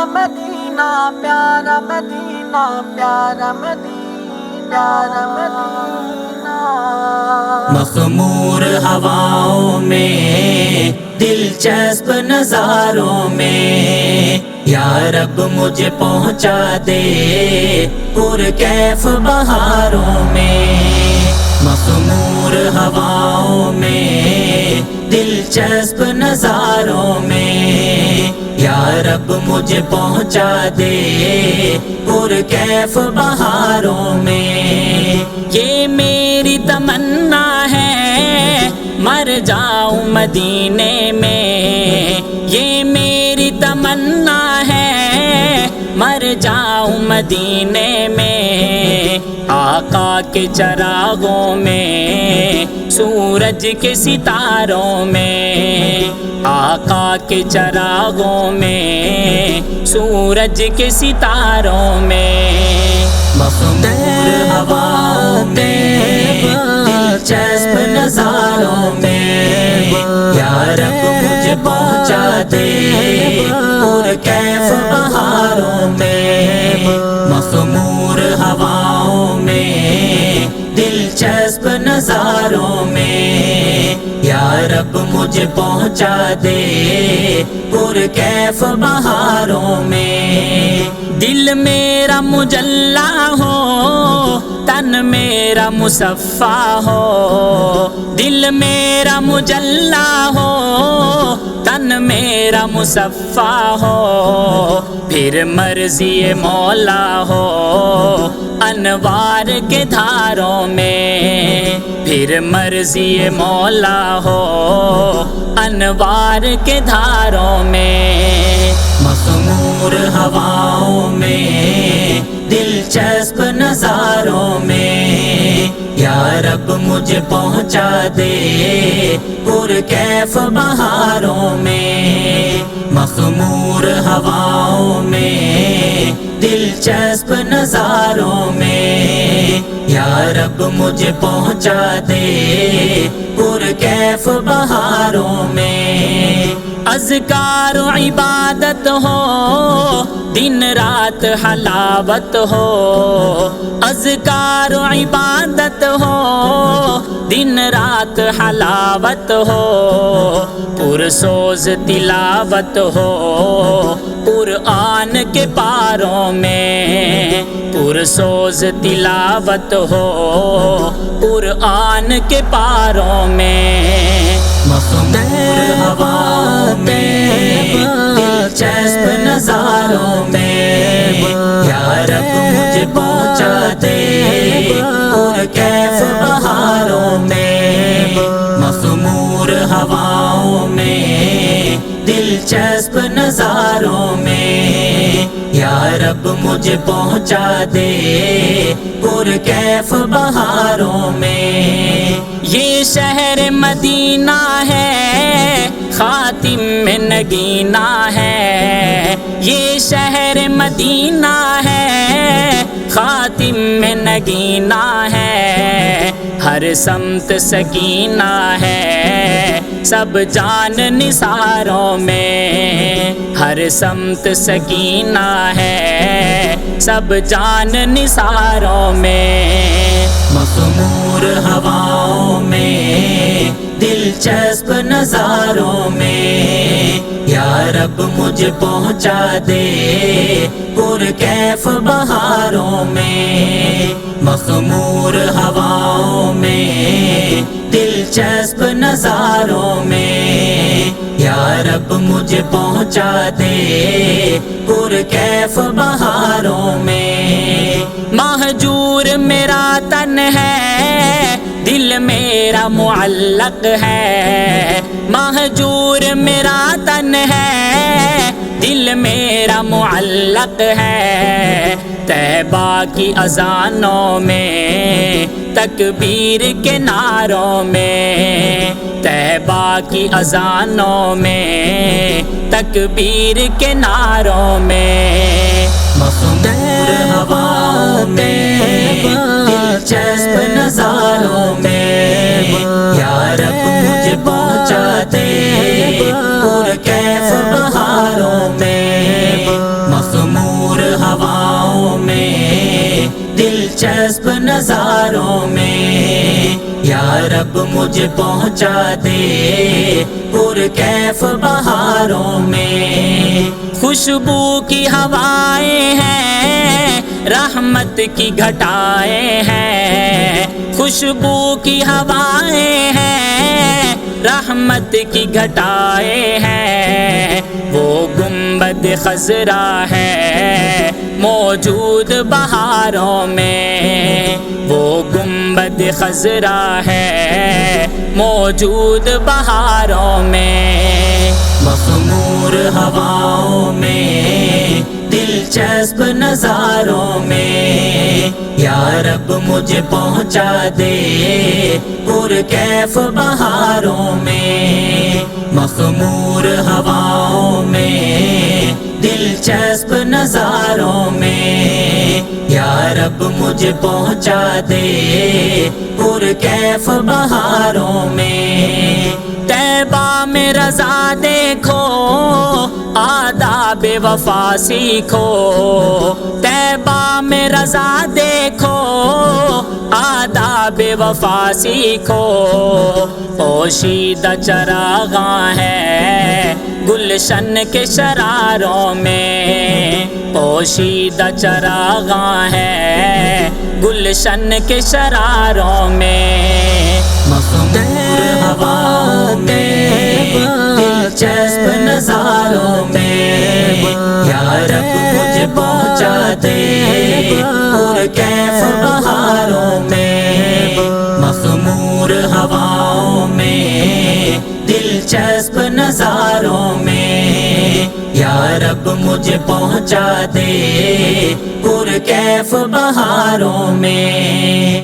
مدینہ پیارا مدینہ پیارا مدینہ پیارا مدینہ مخمور ہواؤں میں دلچسپ نظاروں میں یا رب مجھے پہنچا دے پرکیف بہاروں میں مخمور ہواؤں میں دلچسپ نظاروں میں یا رب مجھے پہنچا دے پرکیف بہاروں میں یہ میری تمنا ہے مر جاؤں مدینے میں یہ میری تمنا ہے مر جاؤں مدینے میں آقا کے چراغوں میں سورج کے ستاروں میں آقا کے چراغوں میں سورج کے ستاروں میں مخمور ہواؤں میں دلچسپ نظاروں میں یا رب مجھے پہنچا دے پرکیف بہاروں میں مخمور ہواؤں میں دلچسپ نظاروں میں یا رب مجھے پہنچا دے پرکیف بہاروں میں دل میرا مجلا ہو تن میرا مصفا ہو دل میرا مجلا ہو تن میرا مصفا ہو پھر مرضی مولا ہو انوار کے دھاروں میں پھر مرضی مولا ہو انوار کے دھاروں میں مخمور ہواؤں میں دلچسپ نظاروں میں یا رب مجھے پہنچا دے پرکیف بہاروں میں مخمور ہواؤں میں دلچسپ نظاروں میں یا رب مجھے پہنچا دے پرکیف بہاروں میں اذکار و عبادت ہو دن رات حلاوت ہو اذکار و عبادت ہو دن رات حلاوت ہو پرسوز تلاوت ہو قرآن کے پاروں میں پرسوز تلاوت ہو قرآن کے پاروں میں مخمور ہواؤں میں دلچسپ نظاروں میں یا رب مجھے پہنچا دے پرکیف بہاروں میں مخمور ہواؤں میں دلچسپ نظاروں میں یا رب مجھے پہنچا دے پرکیف بہاروں میں یہ شہر مدینہ ہے خاتم میں نگینہ ہے یہ شہر مدینہ ہے خاتم میں نگینہ ہے ہر سمت سکینہ ہے سب جان نثاروں میں ہر سمت سکینہ ہے سب جان نثاروں میں مخمور ہواؤں میں دلچسپ نظاروں میں یا رب مجھے پہنچا دے پرکیف بہاروں میں مخمور ہواؤں میں دلچسپ نظاروں میں یا رب مجھے پہنچا دے پرکیف بہاروں میں مہجور میرا تن ہے دل میرا معلق ہے مہجور میرا تن ہے دل میرا معلق ہے طیبہ کی اذانوں میں تکبیر کے نعروں میں طیبہ کی اذانوں میں تکبیر کے نعروں میں مخمور ہواؤں میں دلچسپ نظاروں میں یا رب مجھے پہنچا دے پرکیف بہاروں میں نظاروں میں، یا رب مجھے پہنچا دے پرکیف بہاروں میں۔ خوشبو کی ہوائیں ہیں، رحمت کی گھٹائیں ہیں، خوشبو کی ہوائیں ہیں، رحمت کی گھٹائیں ہیں، وہ گنبد خضرا ہے موجود بہاروں میں، وہ گنبد خضرا ہے موجود بہاروں میں۔ مخمور ہواؤں میں، دلچسپ نظاروں میں، یا رب مجھے پہنچا دے پرکیف بہاروں میں۔ مخمور ہواؤں میں، دلچسپ نظاروں میں، یا رب مجھے پہنچا دے پرکیف بہاروں میں۔ طیبہ میں رضا دیکھو، آداب وفا سیکھو، طیبہ میں رضا دیکھو، آداب وفا سیکھو، پوشیدہ چراغاں ہے گلشن کے شراروں میں، پوشیدہ چراغاں ہے گلشن کے شراروں میں۔ مخمور ہواؤں میں، دلچسپ نظاروں میں، یا رب مجھے پہنچا دے پرکیف بہاروں میں۔ مخمور ہواؤں میں، دلچسپ نظاروں میں، یا رب مجھے پہنچا دے پرکیف بہاروں میں۔